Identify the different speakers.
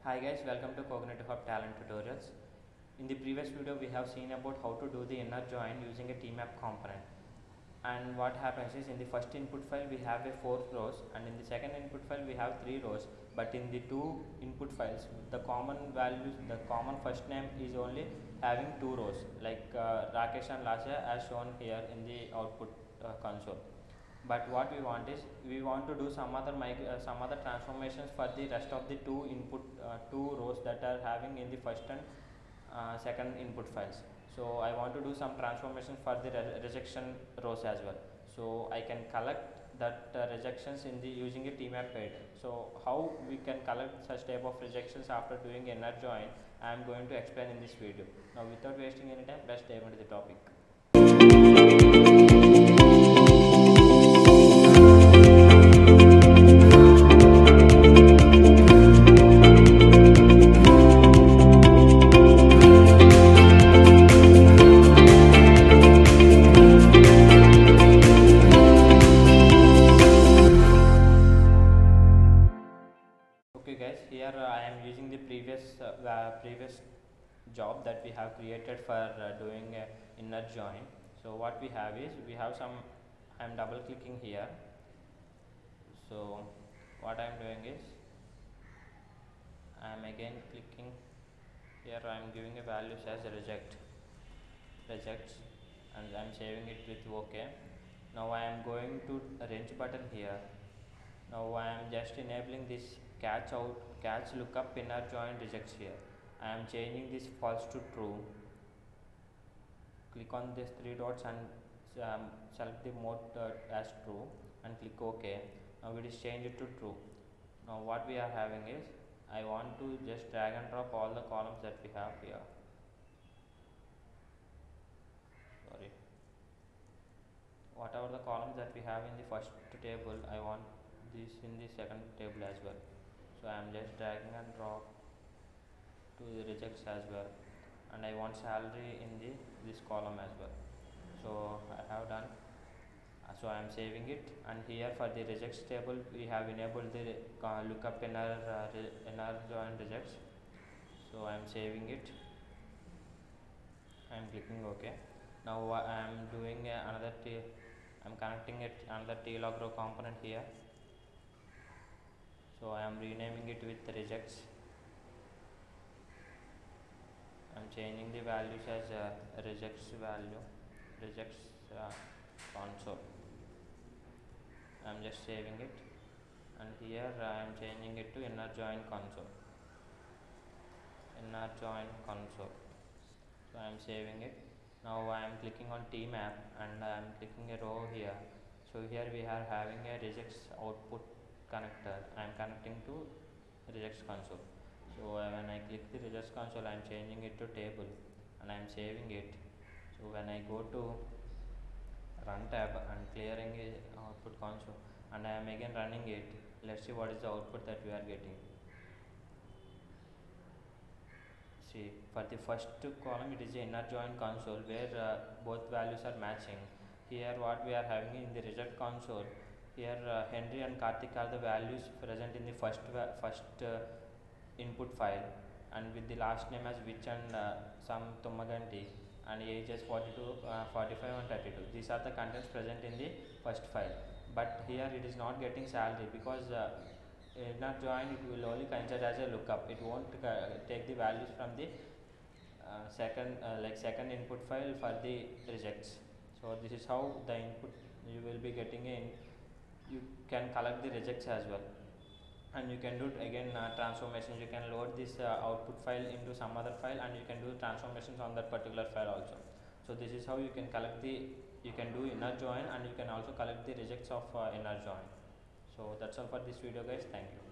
Speaker 1: Hi guys, welcome to Cognitive Hub Talent Tutorials. In the previous video we have seen about how to do the inner join using a tmap component. And what happens is, in the first input file we have a 4 rows, and in the second input file we have 3 rows, but in the two input files the common values, the common first name is only having 2 rows, like Rakesh and Lasha as shown here in the output console. But what we want is, we want to do some other transformations for the rest of the two rows that are having in the first and second input files. So I want to do some transformations for the rejection rows as well, so I can collect that rejections in the using a tmap page. So how we can collect such type of rejections after doing inner join, I am going to explain in this video. Now without wasting any time, let's dive into the topic. Okay guys, here I am using the previous job that we have created for doing inner join. So what we have is, we have some, I am double clicking here. So what I am doing is, I am again clicking here, I am giving a values as rejects, and I am saving it with OK. Now I am going to range button here. Now I am just enabling this catch lookup inner join rejects here. I am changing this false to true. Click on these 3 dots and select the mode as true and click OK. Now it is changed to true. Now what we are having is, I want to just drag and drop all the columns that we have here. Sorry. Whatever the columns that we have in the first table, I want this in the second table as well. So I am just dragging and drop to the rejects as well, and I want salary in this column as well. So I have done. So I am saving it, and here for the rejects table we have enabled the lookup inner join rejects. So I am saving it. I am clicking OK. Now I am doing another I am connecting it another tlog row component here. So I am renaming it with rejects. I am changing the values as rejects console. I am just saving it, and here I am changing it to inner join console. So I am saving it. Now I am clicking on tmap and I am clicking a row here. So here we are having a rejects output connector. I am connecting to rejects console. So when I click the rejects console, I am changing it to table and I am saving it. So when I go to run tab and clearing a output console, and I am again running it, let's see what is the output that we are getting. See, for the first column it is the inner join console where both values are matching. Here what we are having in the reject console, here Henry and Karthik are the values present in the first input file, and with the last name as Vich and some Tumaganti, and age as 42, 45 and 32. These are the contents present in the first file, but here it is not getting salary because inner join, it will only consider as a lookup. It won't take the values from the second input file for the rejects. So this is how the input you will be getting in. You can collect the rejects as well, and you can do again transformations. You can load this output file into some other file, and you can do transformations on that particular file also. So this is how you can you can do inner join, and you can also collect the rejects of inner join. So that's all for this video guys. Thank you.